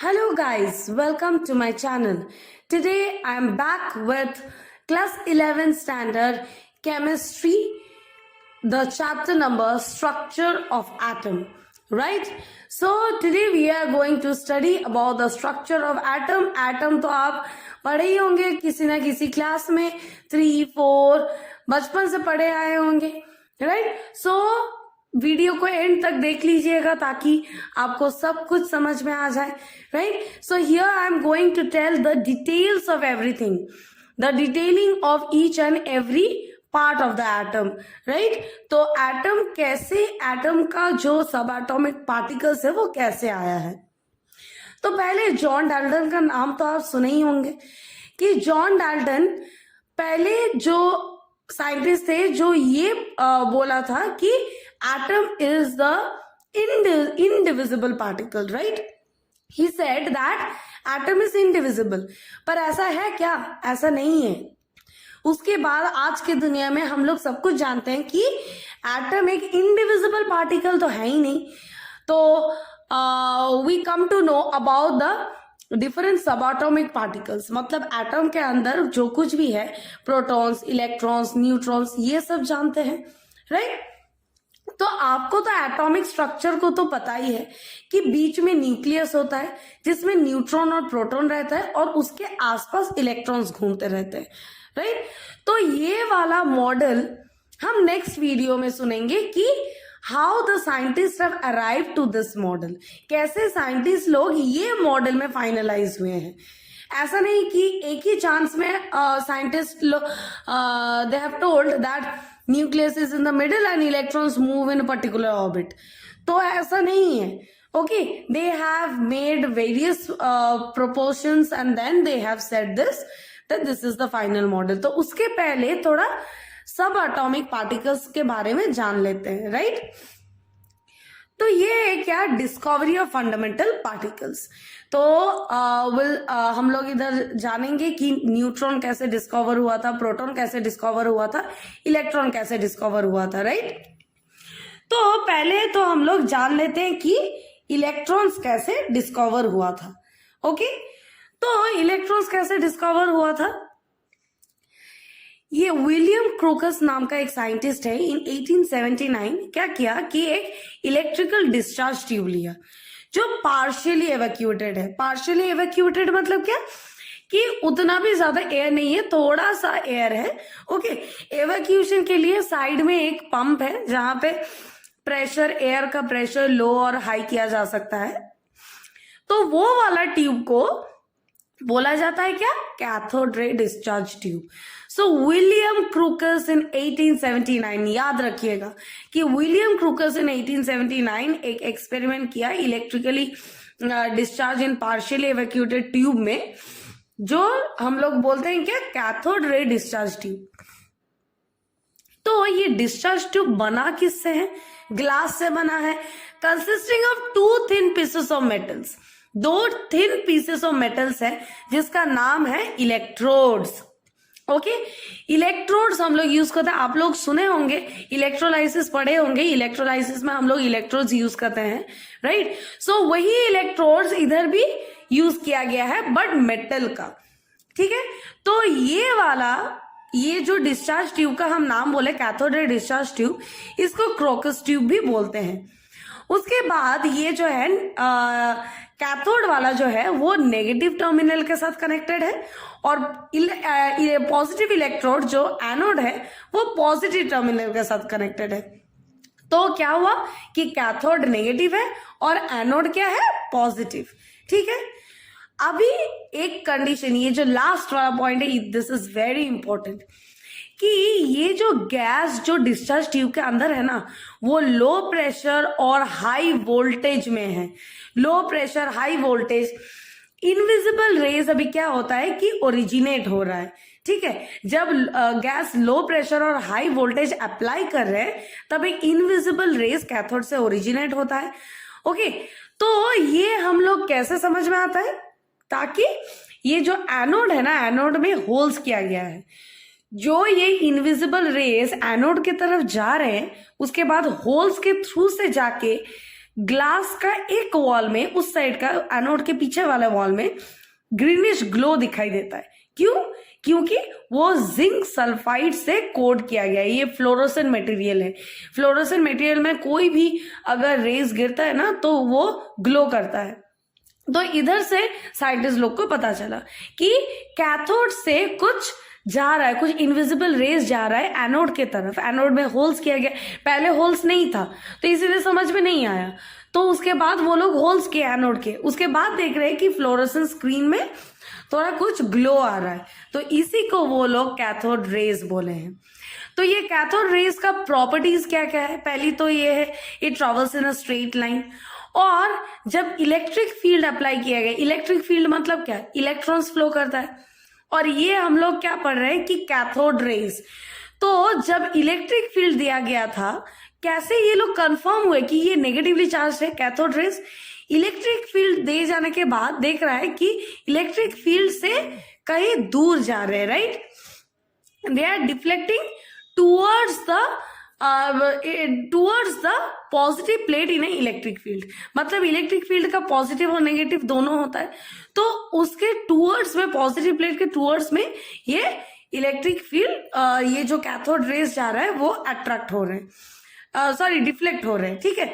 Hello guys, welcome to my channel. Today I am back with class 11 standard chemistry, the chapter number structure of atom, right? So today we are going to study about the structure of atom. Atom तो आप पढ़े ही होंगे किसी ना किसी class में 3, 4 बचपन से पढ़े आए होंगे, राइट? सो वीडियो को एंड तक देख लीजिएगा ताकि आपको सब कुछ समझ में आ जाए, right? So here I am going to tell the details of everything, the detailing of each and every part of the atom, right? तो एटम कैसे, एटम का जो सब एटॉमिक पार्टिकल्स है वो कैसे आया है। तो पहले जॉन डाल्टन का नाम तो आप सुने ही होंगे कि जॉन डाल्टन पहले जो साइंटिस्ट थे जो ये बोला था कि atom is the indivisible particle, right? He said that atom is indivisible. पर ऐसा है क्या? ऐसा नहीं है। उसके बाद आज के दुनिया में हम लोग सब कुछ जानते हैं कि एटम एक इनडिविजिबल पार्टिकल तो है ही नहीं। तो we come to know about the different subatomic particles, मतलब एटम के अंदर जो कुछ भी है, प्रोटॉन्स, इलेक्ट्रॉन्स, न्यूट्रॉन्स, ये सब जानते हैं, राइट? तो आपको तो एटॉमिक स्ट्रक्चर को तो पता ही है कि बीच में न्यूक्लियस होता है जिसमें न्यूट्रॉन और प्रोटॉन रहता है और उसके आसपास इलेक्ट्रॉन्स घूमते रहते हैं, राइट? तो ये वाला मॉडल हम नेक्स्ट वीडियो में सुनेंगे कि how the scientist have arrive to this model, कैसे साइंटिस्ट लोग ये मॉडल में फाइनलाइज हुए हैं। ऐसा नहीं कि एक ही चांस में साइंटिस्ट लोग they have told that nucleus is in the middle and electrons move in particular orbit, तो ऐसा नहीं है। Okay, they have made various proportions and then they have said that this is the final model. तो उसके पहले थोड़ा सब atomic particles के बारे में जान लेते हैं, राइट? तो ये है क्या, डिस्कवरी ऑफ फंडामेंटल पार्टिकल्स। तो हम लोग इधर जानेंगे कि न्यूट्रॉन कैसे डिस्कवर हुआ था, प्रोटॉन कैसे डिस्कवर हुआ था, इलेक्ट्रॉन कैसे डिस्कवर हुआ था, राइट? तो पहले तो हम लोग जान लेते हैं कि इलेक्ट्रॉन्स कैसे डिस्कवर हुआ था। ओके, तो इलेक्ट्रॉन्स कैसे डिस्कवर हुआ था, ये विलियम क्रोकस नाम का एक साइंटिस्ट है, इन 1879 क्या किया कि एक इलेक्ट्रिकल डिस्चार्ज ट्यूब लिया जो पार्शियली एवैक्यूएटेड है। पार्शियली एवैक्यूएटेड मतलब क्या कि उतना भी ज्यादा एयर नहीं है, थोड़ा सा एयर है। ओके, एवैक्यूएशन के लिए साइड में एक पंप है जहां पे प्रेशर, एयर का प्रेशर लो और हाई किया जा सकता है। तो वो वाला ट्यूब को बोला जाता है क्या, कैथोड रे डिस्चार्ज ट्यूब। सो विलियम क्रूकस इन 1879, याद रखिएगा कि विलियम क्रूकस इन 1879 एक एक्सपेरिमेंट किया electrically discharge in partially evacuated tube में, जो हम लोग बोलते हैं क्या, कैथोड रे डिस्चार्ज ट्यूब। तो ये डिस्चार्ज ट्यूब बना किससे है, ग्लास से बना है, consisting of 2 thin pieces of metals. 2 thin pieces of metals है जिसका नाम है इलेक्ट्रोड्स। ओके, इलेक्ट्रोड्स हम लोग यूज करते हैं, आप लोग सुने होंगे, इलेक्ट्रोलाइसिस पढ़े होंगे, इलेक्ट्रोलाइसिस में हम लोग इलेक्ट्रोड्स यूज करते हैं, राइट? सो वही इलेक्ट्रोड्स इधर भी यूज किया गया है बट मेटल का, ठीक है? तो ये वाला, ये जो डिस्चार्ज ट्यूब का हम नाम बोले कैथोड रे डिस्चार्ज ट्यूब, इसको क्रोकस ट्यूब भी बोलते हैं। उसके बाद ये जो है कैथोड वाला जो है वो नेगेटिव टर्मिनल के साथ कनेक्टेड है और पॉजिटिव इलेक्ट्रोड जो एनोड है वो पॉजिटिव टर्मिनल के साथ कनेक्टेड है। तो क्या हुआ कि कैथोड नेगेटिव है और एनोड क्या है, पॉजिटिव, ठीक है? अभी एक कंडीशन, ये जो लास्ट वाला पॉइंट है, दिस इज वेरी इंपॉर्टेंट, कि ये जो गैस जो डिस्चार्ज ट्यूब के अंदर है ना, वो लो प्रेशर और हाई वोल्टेज में है। Low pressure, high voltage, invisible rays अभी क्या होता है कि ओरिजिनेट हो रहा है, ठीक है? जब गैस लो प्रेशर और हाई वोल्टेज अप्लाई कर रहे हैं तब एक इनविजिबल रेज कैथोड से ओरिजिनेट होता है। ओके, तो ये हम लोग कैसे समझ में आता है, ताकि ये जो एनोड है ना, एनोड में होल्स किया गया है, जो ये इनविजिबल रेज एनोड की तरफ जा रहे हैं उसके बाद होल्स के थ्रू से जाके ग्लास का एक वॉल में, उस साइड का एनोड के पीछे वाले वॉल में ग्रीनिश ग्लो दिखाई देता है। क्यों? क्योंकि वो जिंक सल्फाइड से कोट किया गया है। ये फ्लोरोसेंट मटेरियल है। फ्लोरोसेंट मटेरियल में कोई भी अगर रेज गिरता है ना तो वो ग्लो करता है। तो इधर से साइंटिस्ट लोग को पता चला कि कैथोड से कुछ जा रहा है, कुछ इनविजिबल रेज जा रहा है एनोड के तरफ। एनोड में होल्स किया गया, पहले होल्स नहीं था तो इसीलिए समझ में नहीं आया। तो उसके बाद वो लोग होल्स किए एनोड के, उसके बाद देख रहे हैं कि फ्लोरोसेंट स्क्रीन में थोड़ा कुछ ग्लो आ रहा है, तो इसी को वो लोग कैथोड रेज बोले हैं। तो ये कैथोड रेज का प्रॉपर्टीज क्या क्या है? पहली तो ये है it travels in a straight line, और जब इलेक्ट्रिक फील्ड अप्लाई किया गया, इलेक्ट्रिक फील्ड मतलब क्या? इलेक्ट्रॉन्स फ्लो करता है। और ये हम लोग क्या पढ़ रहे हैं कि कैथोड रेज। तो जब इलेक्ट्रिक फील्ड दिया गया था, कैसे ये लोग कंफर्म हुए कि ये नेगेटिवली चार्ज है कैथोड रेज? इलेक्ट्रिक फील्ड दे जाने के बाद देख रहा है कि इलेक्ट्रिक फील्ड से कहीं दूर जा रहे हैं, right? They are deflecting towards the positive plate in a electric field. मतलब इलेक्ट्रिक फील्ड का पॉजिटिव और नेगेटिव दोनों होता है, तो उसके टूवर्ड्स में, पॉजिटिव प्लेट के टूवर्ड्स में ये इलेक्ट्रिक फील्ड, ये जो कैथोड रेज जा रहा है वो अट्रैक्ट हो रहे हैं, सॉरी डिफ्लेक्ट हो रहे हैं, ठीक है?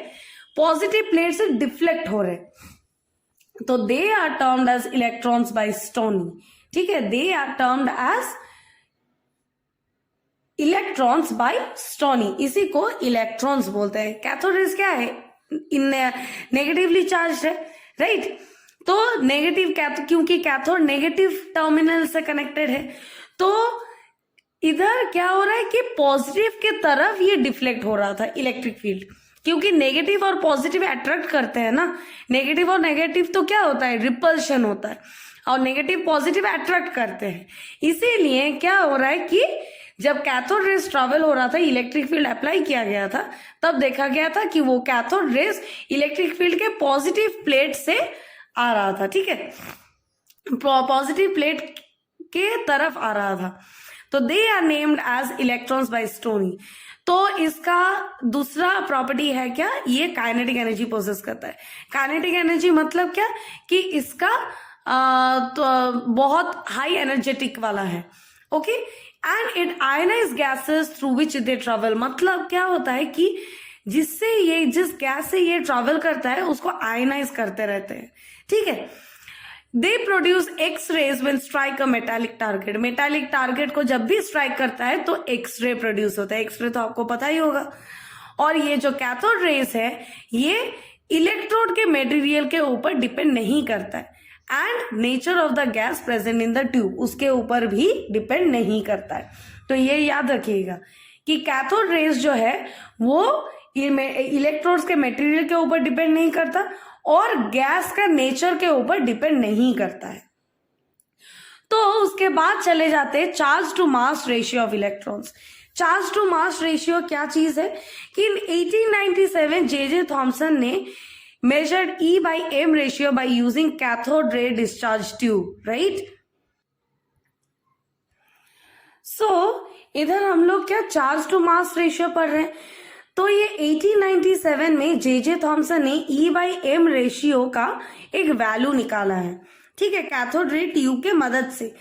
पॉजिटिव प्लेट से डिफ्लेक्ट हो रहे हैं। तो they are termed as electrons by Stoney, ठीक है? They are termed as electrons by Stoney, इसी को इलेक्ट्रॉन्स बोलते हैं। कैथोड रेज क्या है? नेगेटिवली चार्ज है, राइट? तो नेगेटिव क्योंकि कैथोड नेगेटिव टर्मिनल से कनेक्टेड है, तो इधर क्या हो रहा है कि पॉजिटिव के तरफ ये डिफ्लेक्ट हो रहा था इलेक्ट्रिक फील्ड, क्योंकि नेगेटिव और पॉजिटिव अट्रैक्ट करते हैं ना। नेगेटिव और नेगेटिव तो क्या होता है? रिपल्शन होता है, और नेगेटिव पॉजिटिव अट्रैक्ट करते हैं। इसीलिए क्या हो रहा है कि जब कैथोड रेज ट्रेवल हो रहा था, इलेक्ट्रिक फील्ड अप्लाई किया गया था, तब देखा गया था कि वो कैथोड रेज इलेक्ट्रिक फील्ड के पॉजिटिव प्लेट से आ रहा था, ठीक है? पॉजिटिव प्लेट के तरफ आ रहा था। तो they are named as electrons by Stoney. तो इसका दूसरा प्रॉपर्टी है क्या? ये काइनेटिक एनर्जी पोजेस करता है। काइनेटिक एनर्जी मतलब क्या? कि इसका तो बहुत हाई एनर्जेटिक वाला है, okay? And it ionize gases through which they travel. मतलब क्या होता है कि जिससे ये, जिस गैस से ये ट्रेवल करता है उसको आयनाइज करते रहते हैं, ठीक है? They produce X rays when strike a metallic target. Metallic target को जब भी स्ट्राइक करता है तो एक्स रे प्रोड्यूस होता है। एक्स रे तो आपको पता ही होगा। और ये जो कैथोड रेज है ये इलेक्ट्रोड के मटेरियल के ऊपर डिपेंड नहीं करता है, and nature of the gas present in the tube उसके ऊपर भी डिपेंड नहीं करता है। तो ये याद रखिएगा कि कैथोड रेज जो है वो इलेक्ट्रोड्स के मटेरियल के ऊपर डिपेंड नहीं करता और गैस का नेचर के ऊपर डिपेंड नहीं करता है। तो उसके बाद चले जाते हैं charge to mass ratio of electrons. Charge to mass ratio क्या चीज है कि इन 1897 जे थॉमसन ने measured E by M ratio by using cathode ray discharge tube, right? So इधर हम लोग क्या चार्ज टू मास रेशियो पढ़ रहे हैं। तो ये 1897 में जे थॉमसन ने E by M रेशियो का एक वैल्यू निकाला है, ठीक है? कैथोड रे ट्यूब के मदद से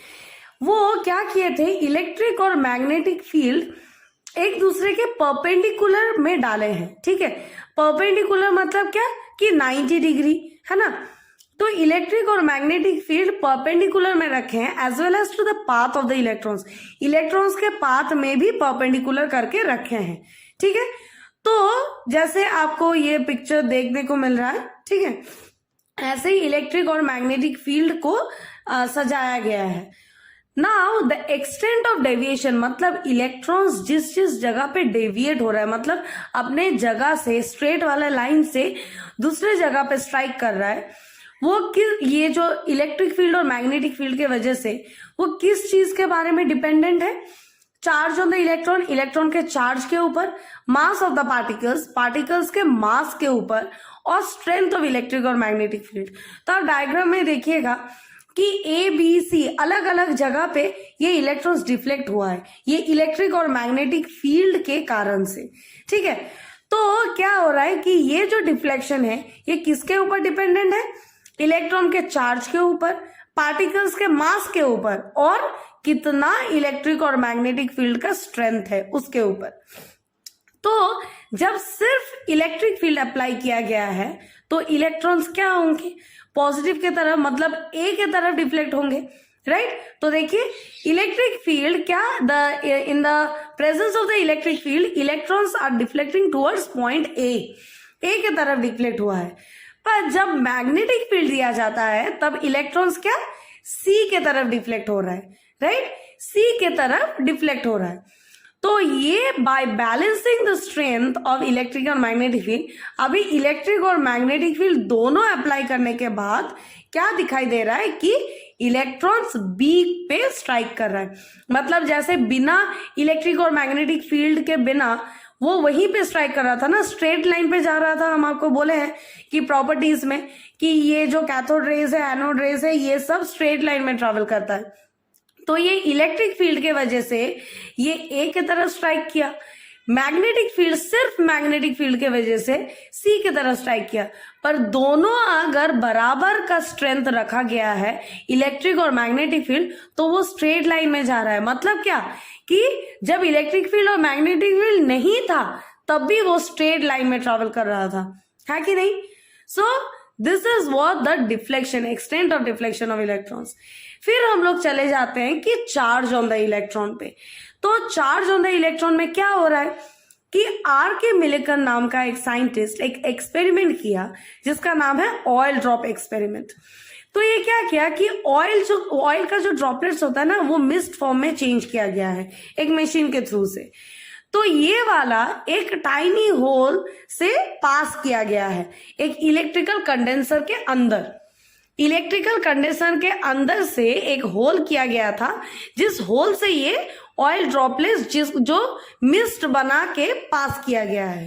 वो क्या किए थे, इलेक्ट्रिक और मैग्नेटिक फील्ड एक दूसरे के परपेंडिकुलर में डाले हैं, ठीक है? परपेंडिकुलर मतलब क्या कि 90 डिग्री, है ना? तो इलेक्ट्रिक और मैग्नेटिक फील्ड परपेंडिकुलर में रखे हैं as well as to the path of the electrons. Electrons के पाथ में भी परपेंडिकुलर करके रखे हैं, ठीक है? तो जैसे आपको ये पिक्चर देखने को मिल रहा है, ठीक है? ऐसे ही इलेक्ट्रिक और मैग्नेटिक फील्ड को सजाया गया है। Now the extent of deviation मतलब इलेक्ट्रॉन्स जिस जिस जगह पे डेविएट हो रहा है, मतलब अपने जगह से स्ट्रेट वाला लाइन से दूसरे जगह पे स्ट्राइक कर रहा है, वो ये जो इलेक्ट्रिक फील्ड और मैग्नेटिक फील्ड के वजह से वो किस चीज के बारे में डिपेंडेंट है? Charge on the electron, electron के चार्ज के ऊपर, मास ऑफ द पार्टिकल्स, पार्टिकल्स के मास के ऊपर, और स्ट्रेंथ ऑफ इलेक्ट्रिक और मैग्नेटिक फील्ड। तो आप डायग्राम में देखिएगा कि ए बी सी अलग अलग जगह पे ये इलेक्ट्रॉन्स डिफ्लेक्ट हुआ है, ये इलेक्ट्रिक और मैग्नेटिक फील्ड के कारण से, ठीक है? तो क्या हो रहा है कि ये जो डिफ्लेक्शन है ये किसके ऊपर डिपेंडेंट है? इलेक्ट्रॉन के चार्ज के ऊपर, पार्टिकल्स के मास के ऊपर, और कितना इलेक्ट्रिक और मैग्नेटिक फील्ड का स्ट्रेंथ है उसके ऊपर। तो जब सिर्फ इलेक्ट्रिक फील्ड अप्लाई किया गया है तो इलेक्ट्रॉन्स क्या होंगे? पॉजिटिव के तरफ, मतलब ए के तरफ डिफ्लेक्ट होंगे, राइट? तो देखिए इलेक्ट्रिक फील्ड क्या, in the presence of the electric field electrons are deflecting towards point A के तरफ डिफ्लेक्ट हुआ है। पर जब मैग्नेटिक फील्ड दिया जाता है तब इलेक्ट्रॉन्स क्या, सी के तरफ डिफ्लेक्ट हो रहा है, राइट? सी के तरफ डिफ्लेक्ट हो रहा है। तो ये by balancing the strength of electric और मैग्नेटिक फील्ड, अभी इलेक्ट्रिक और मैग्नेटिक फील्ड दोनों अप्लाई करने के बाद क्या दिखाई दे रहा है कि इलेक्ट्रॉन्स बी पे स्ट्राइक कर रहा है। मतलब जैसे बिना इलेक्ट्रिक और मैग्नेटिक फील्ड के बिना वो वहीं पे स्ट्राइक कर रहा था ना, स्ट्रेट लाइन पे जा रहा था। हम आपको बोले हैं कि प्रॉपर्टीज में कि ये जो कैथोड रेज है, एनोड रेज है, ये सब स्ट्रेट लाइन में ट्रेवल करता है। तो ये इलेक्ट्रिक फील्ड के वजह से ये ए की तरफ स्ट्राइक किया, मैग्नेटिक फील्ड सिर्फ मैग्नेटिक फील्ड के वजह से सी की तरफ स्ट्राइक किया। पर दोनों अगर बराबर का स्ट्रेंथ रखा गया है इलेक्ट्रिक और मैग्नेटिक फील्ड तो वो स्ट्रेट लाइन में जा रहा है। मतलब क्या कि जब इलेक्ट्रिक फील्ड और मैग्नेटिक फील्ड नहीं था तब भी वो स्ट्रेट लाइन में ट्रेवल कर रहा था, है कि नहीं? So this is what the deflection, extent of deflection of electrons. फिर हम लोग चले जाते हैं कि चार्ज ऑन द इलेक्ट्रॉन पे। तो चार्ज ऑन द इलेक्ट्रॉन में क्या हो रहा है कि आर के मिलिकन नाम का एक साइंटिस्ट एक एक्सपेरिमेंट किया जिसका नाम है ऑयल ड्रॉप एक्सपेरिमेंट। तो ये क्या किया कि ऑयल का जो ड्रॉपलेट्स होता है ना वो मिस्ट फॉर्म में चेंज किया गया है एक मशीन के थ्रू से। तो ये वाला एक टाइनी होल से पास किया गया है एक इलेक्ट्रिकल कंडेंसर के अंदर। इलेक्ट्रिकल कंडेंसर के अंदर से एक होल किया गया था जिस होल से ये ऑयल ड्रॉपलेट्स जो मिस्ट बना के पास किया गया है।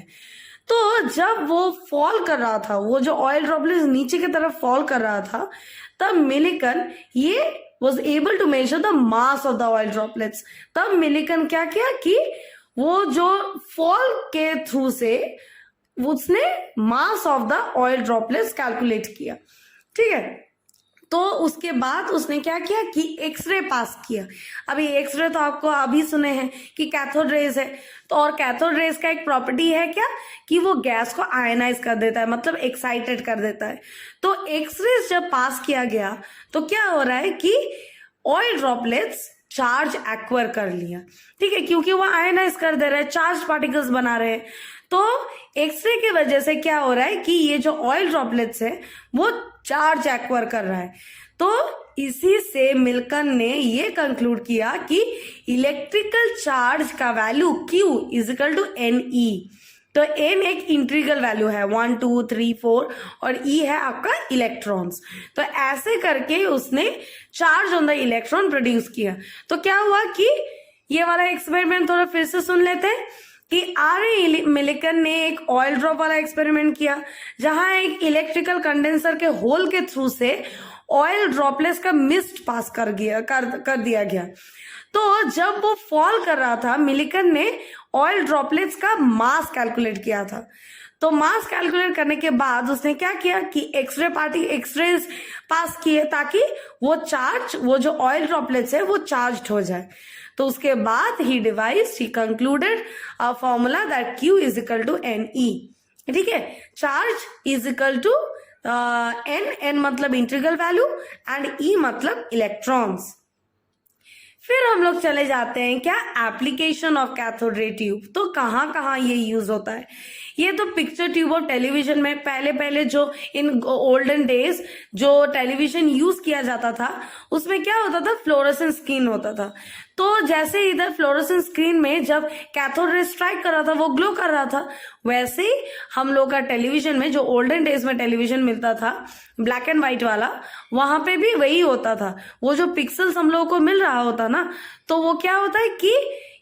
तो जब वो फॉल कर रहा था, वो जो ऑयल ड्रॉपलेट्स नीचे की तरफ फॉल कर रहा था, तब मिलिकन ये was able to measure the mass of the oil droplets. तब मिलिकन क्या किया कि वो जो फॉल के थ्रू से उसने मास of the oil droplets calculate किया, ठीक है? तो उसके बाद उसने क्या किया कि एक्सरे पास किया। अभी एक्सरे तो आपको अभी सुने हैं कि कैथोड रेज है, तो और कैथोड रेज का एक प्रॉपर्टी है क्या कि वो गैस को आयनाइज कर देता है, मतलब एक्साइटेड कर देता है। तो एक्सरे जब पास किया गया तो क्या हो रहा है कि ऑयल ड्रॉपलेट्स चार्ज एक्वायर कर लिया, ठीक है, क्योंकि वो आयनाइज कर दे रहे हैं, चार्ज पार्टिकल्स बना रहे हैं। तो एक्सरे की वजह से क्या हो रहा है कि ये जो ऑयल ड्रॉपलेट्स है वो चार्ज एक्वायर कर रहा है। तो इसी से मिल्कन ने ये कंक्लूड किया कि इलेक्ट्रिकल चार्ज का value Q is equal to NE। तो N एक इंटीग्रल वैल्यू है 1 2 3 4 और E है आपका इलेक्ट्रॉन्स। तो ऐसे करके उसने charge on the electron produce किया। तो क्या हुआ कि ये वाला एक्सपेरिमेंट थोड़ा फिर से सुन लेते हैं कि आर मिलिकन ने एक ऑयल ड्रॉप वाला एक्सपेरिमेंट किया जहां एक इलेक्ट्रिकल कंडेंसर के होल के थ्रू से ऑयल ड्रॉपलेट्स का मिस्ट पास कर दिया गया। तो जब वो फॉल कर रहा था मिलिकन ने ऑयल ड्रॉपलेट्स का मास कैलकुलेट किया था। तो मास कैलकुलेट करने के बाद उसने क्या किया कि एक्सरे पास किए ताकि वो जो ऑयल ड्रॉपलेट्स है वो चार्ज हो जाए। तो उसके बाद ही concluded a formula that Q is equal to NE, ठीक है? Charge is equal to N मतलब इंटीग्रल वैल्यू एंड E मतलब इलेक्ट्रॉन्स। फिर हम लोग चले जाते हैं क्या application of cathode ray tube. तो कहाँ कहाँ ये यूज होता है? ये तो पिक्चर ट्यूब और टेलीविजन में पहले जो इन ओल्डन डेज जो टेलीविजन यूज किया जाता था उसमें क्या होता था, फ्लोरोसेंट स्क्रीन होता था। तो जैसे इधर फ्लोरोसेंट स्क्रीन में जब कैथोड रे स्ट्राइक कर रहा था वो ग्लो कर रहा था, वैसे ही हम लोग का टेलीविजन में जो ओल्डन डेज में टेलीविजन मिलता था ब्लैक एंड व्हाइट वाला, वहां पे भी वही होता था। वो जो पिक्सल्स हम लोगों को मिल रहा होता ना, तो वो क्या होता है कि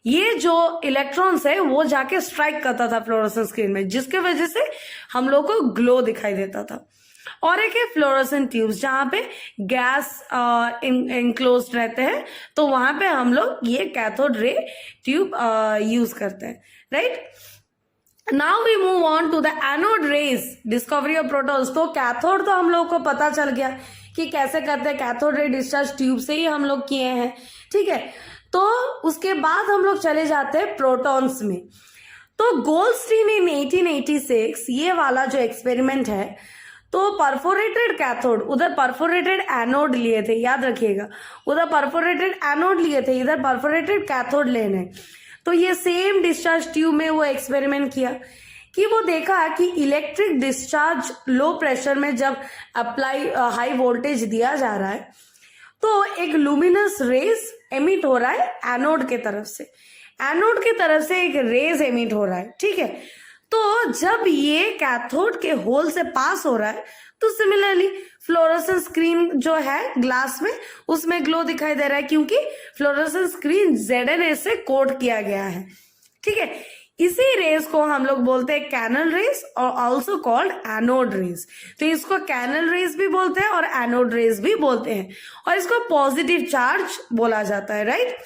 ये जो इलेक्ट्रॉन्स है वो जाके स्ट्राइक करता था फ्लोरोसेंट स्क्रीन में, जिसके वजह से हम लोग को ग्लो दिखाई देता था। और एक है फ्लोरोसेंट ट्यूब्स जहां पे गैस इनक्लोज्ड रहते हैं, तो वहां पे हम लोग ये कैथोड रे ट्यूब यूज करते हैं, right? Now we move on to the anode rays, discovery of protons. तो कैथोड तो हम लोग को पता चल गया कि कैसे करते हैं, कैथोड रे डिस्चार्ज ट्यूब से ही हम लोग किए हैं, ठीक है। तो उसके बाद हम लोग चले जाते हैं प्रोटॉन्स में। तो गोल्डस्टीन इन 1886 ये वाला जो एक्सपेरिमेंट है, तो परफोरेटेड कैथोड, उधर परफोरेटेड एनोड लिए थे, याद रखिएगा, उधर परफोरेटेड एनोड लिए थे, इधर परफोरेटेड कैथोड लेने। तो ये सेम डिस्चार्ज ट्यूब में वो एक्सपेरिमेंट किया कि वो देखा कि इलेक्ट्रिक डिस्चार्ज लो प्रेशर में जब अप्लाई हाई वोल्टेज दिया जा रहा है तो एक लुमिनस रेज एमिट हो रहा है एनोड के तरफ से, एनोड की तरफ से एक रेज एमिट हो रहा है, ठीक है। तो जब ये कैथोड के होल से पास हो रहा है तो सिमिलरली फ्लोरोसेंस स्क्रीन जो है ग्लास में, उसमें ग्लो दिखाई दे रहा है क्योंकि फ्लोरोसेंस स्क्रीन ZNA से कोट किया गया है, ठीक है। इसी रेस को हम लोग बोलते हैं कैनल रेस और ऑल्सो कॉल्ड एनोड रेस। तो इसको कैनल रेस भी बोलते हैं और एनोड रेस भी बोलते हैं, और इसको पॉजिटिव चार्ज बोला जाता है, राइट।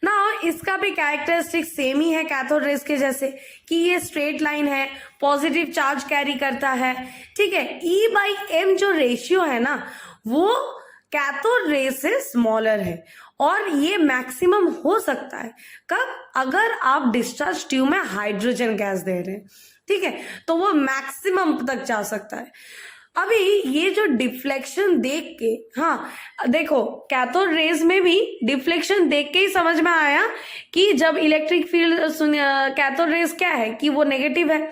ना इसका भी कैरेक्टरिस्टिक सेम ही है कैथोड रेस के जैसे कि ये स्ट्रेट लाइन है, पॉजिटिव चार्ज कैरी करता है, ठीक है। E/m जो रेशियो है ना वो कैथोड रेस से स्मॉलर है, और ये मैक्सिमम हो सकता है कब, अगर आप डिस्चार्ज ट्यूब में हाइड्रोजन गैस दे रहे हैं, ठीक है, तो वो मैक्सिमम तक जा सकता है। अभी ये जो डिफ्लेक्शन देख के, हाँ देखो कैथोड रेज में भी डिफ्लेक्शन देख के ही समझ में आया कि जब इलेक्ट्रिक फील्ड, कैथोड रेज क्या है कि वो नेगेटिव है,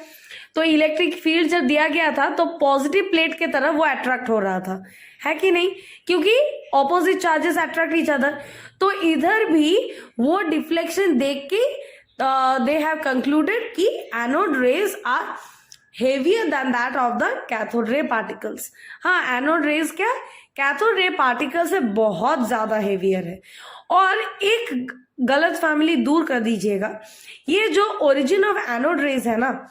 तो इलेक्ट्रिक फील्ड जब दिया गया था तो पॉजिटिव प्लेट के तरफ वो अट्रैक्ट हो रहा था, है कि नहीं, क्योंकि opposite charges attract each other. तो इधर भी वो डिफ्लेक्शन देख के दे हैव कंक्लूडेड कि anode rays are heavier than that of the cathode ray particles. हाँ, एनोड रेज क्या, कैथोड रे पार्टिकल से बहुत ज्यादा हेवियर है। और एक गलत फैमिली दूर कर दीजिएगा, ये जो ओरिजिन ऑफ एनोड रेज है ना,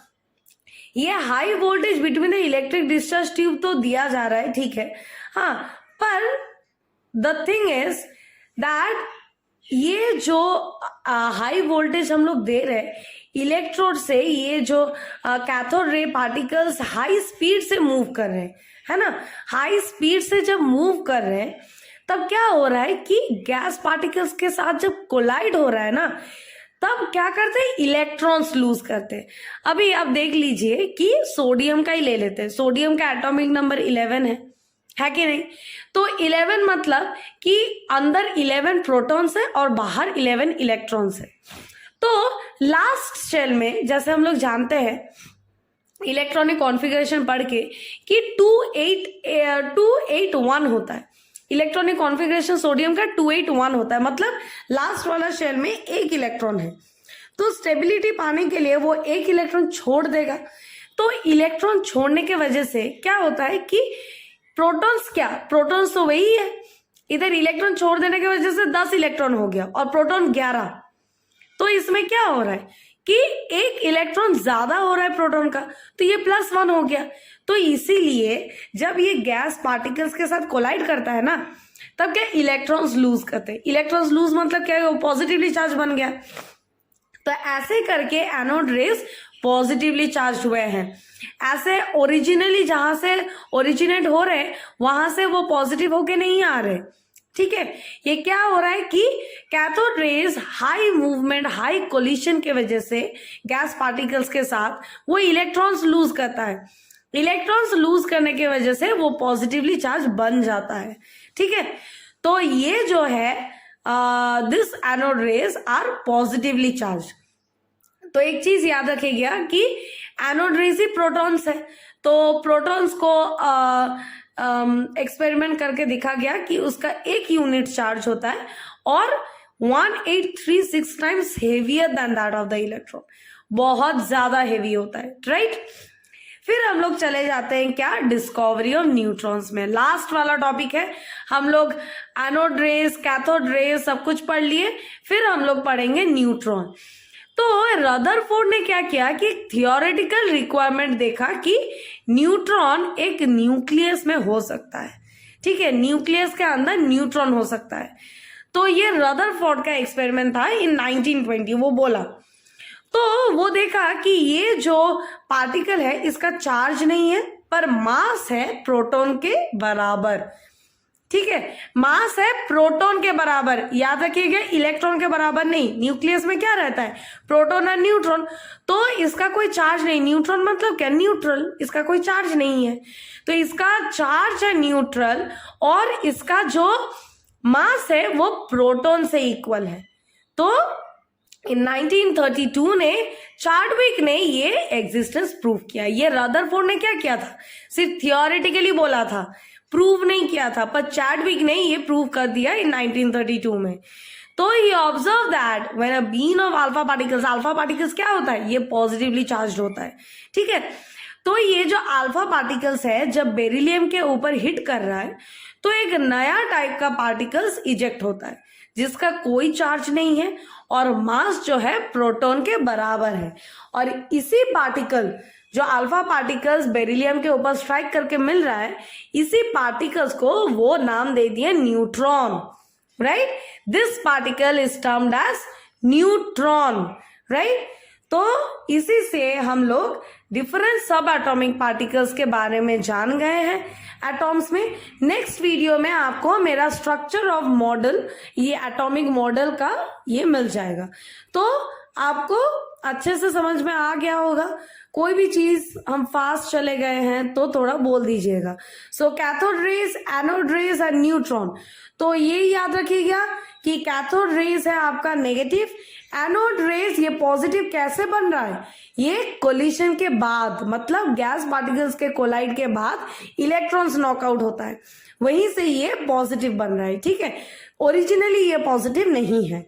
ये high voltage between the electric discharge tube तो दिया जा रहा है, ठीक है, हाँ, पर द थिंग इज दैट ये जो हाई वोल्टेज हम लोग दे रहे हैं इलेक्ट्रोड से, ये जो cathode ray particles high speed से मूव कर रहे हैं, है ना, हाई स्पीड से जब मूव कर रहे हैं तब क्या हो रहा है कि गैस पार्टिकल्स के साथ जब कोलाइड हो रहा है ना, तब क्या करते हैं, इलेक्ट्रॉन्स लूज करते हैं। अभी आप देख लीजिए कि सोडियम का ही ले लेते हैं, सोडियम का एटॉमिक नंबर 11 है कि नहीं। तो 11 मतलब कि अंदर 11 प्रोटॉन्स है और बाहर 11 इलेक्ट्रॉन्स है। तो लास्ट शेल में जैसे हम लोग जानते हैं इलेक्ट्रॉनिक कॉन्फ़िगरेशन पढ़ के कि 281 होता है, इलेक्ट्रॉनिक कॉन्फ़िगरेशन सोडियम का 281 होता है, मतलब लास्ट वाला शेल में एक इलेक्ट्रॉन है, तो स्टेबिलिटी पाने के लिए वो एक इलेक्ट्रॉन छोड़ देगा। तो इलेक्ट्रॉन छोड़ने के वजह से क्या होता है कि प्रोटॉन्स, क्या प्रोटॉन्स तो वही है, इधर इलेक्ट्रॉन छोड़ देने की वजह से 10 इलेक्ट्रॉन हो गया और प्रोटॉन 11। तो इसमें क्या हो रहा है कि एक इलेक्ट्रॉन ज्यादा हो रहा है प्रोटॉन का, तो ये +1 हो गया। तो इसीलिए जब ये गैस पार्टिकल्स के साथ कोलाइड करता है ना, तब क्या इलेक्ट्रॉन्स लूज करते हैं। इलेक्ट्रॉन्स लूज मतलब क्या है, वो पॉजिटिवली चार्ज बन गया। तो ऐसे करके एनोड रेज पॉजिटिवली चार्ज हुए हैं। ऐसे ओरिजिनली जहां से ओरिजिनेट हो रहे वहां से वो पॉजिटिव होके नहीं आ रहे, ठीक है। ये क्या हो रहा है कि cathode rays high movement, high collision के वजह से गैस पार्टिकल्स के साथ वो इलेक्ट्रॉन्स लूज करता है। इलेक्ट्रॉन्स लूज करने की वजह से वो पॉजिटिवली चार्ज बन जाता है, ठीक है। तो ये जो है this anode rays are positively charge. तो एक चीज याद रखिएगा कि एनोड रेज ही प्रोटॉन्स है, तो प्रोटॉन्स को एक्सपेरिमेंट करके देखा गया कि उसका एक यूनिट चार्ज होता है और 1836 times heavier than that of the electron, बहुत ज्यादा हेवी होता है, राइट। फिर हम लोग चले जाते हैं क्या, डिस्कवरी ऑफ न्यूट्रॉन्स में। लास्ट वाला टॉपिक है, हम लोग एनोड रेज, कैथोड रेज सब कुछ पढ़ लिए, फिर हम लोग पढ़ेंगे न्यूट्रॉन। तो रदरफोर्ड ने क्या किया कि थियोरेटिकल रिक्वायरमेंट देखा कि न्यूट्रॉन एक न्यूक्लियस में हो सकता है, ठीक है, न्यूक्लियस के अंदर न्यूट्रॉन हो सकता है। तो ये रदरफोर्ड का एक्सपेरिमेंट था इन 1920, वो बोला। तो वो देखा कि ये जो पार्टिकल है इसका चार्ज नहीं है पर मास है प्रोटॉन के बराबर। ठीक है, मास है प्रोटॉन के बराबर, याद रखिएगा इलेक्ट्रॉन के बराबर नहीं। न्यूक्लियस में क्या रहता है, प्रोटॉन और न्यूट्रॉन। तो इसका कोई चार्ज नहीं, न्यूट्रॉन मतलब क्या, न्यूट्रल, इसका कोई चार्ज नहीं है। तो इसका चार्ज है न्यूट्रल और इसका जो मास है वो प्रोटॉन से इक्वल है। तो इन 1932 ने चार्डविक ने ये एग्जिस्टेंस प्रूव किया। ये रदरफोर्ड ने क्या किया था, सिर्फ थियोरेटिकली बोला था, प्रूव नहीं किया था, पर चार्डविक ने ये प्रूव कर दिया इन 1932 में। तो ही observe that when a beam of alpha particles क्या होता है, ये पॉजिटिवली चार्ज होता है। ठीक है, तो ये जो अल्फा पार्टिकल्स है जब बेरिलियम के ऊपर हिट कर रहा है तो एक नया टाइप का पार्टिकल्स इजेक्ट होता है जिसका कोई चार्ज नहीं है और मास जो है प्रोटॉन के बराबर है। और इसी पार्टिकल जो अल्फा पार्टिकल्स बेरिलियम के ऊपर स्ट्राइक करके मिल रहा है, इसी पार्टिकल्स को वो नाम दे दिया neutron, right. This particle is termed as neutron, right. तो इसी से हम लोग डिफरेंट सब एटॉमिक पार्टिकल्स के बारे में जान गए हैं एटॉम्स में। नेक्स्ट वीडियो में आपको मेरा स्ट्रक्चर ऑफ मॉडल, ये एटॉमिक मॉडल का ये मिल जाएगा। तो आपको अच्छे से समझ में आ गया होगा। कोई भी चीज हम फास्ट चले गए हैं तो थोड़ा बोल दीजिएगा। सो कैथोड रेज, एनोड रेज और न्यूट्रॉन, तो ये याद रखिएगा कि कैथोड रेज है आपका नेगेटिव, एनोड रेज ये पॉजिटिव कैसे बन रहा है, ये कोलिशन के बाद, मतलब गैस पार्टिकल्स के कोलाइड के बाद इलेक्ट्रॉन्स नॉकआउट होता है, वहीं से ये पॉजिटिव बन रहा है। ठीक है, ओरिजिनली ये पॉजिटिव नहीं है,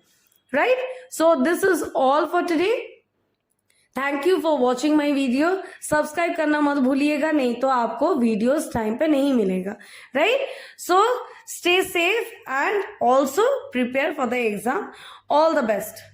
right. So this is all for today. Thank you for watching my video. Subscribe करना मत भूलिएगा, नहीं तो आपको वीडियोस टाइम पे नहीं मिलेगा, right. So stay safe and also prepare for the exam. All the best.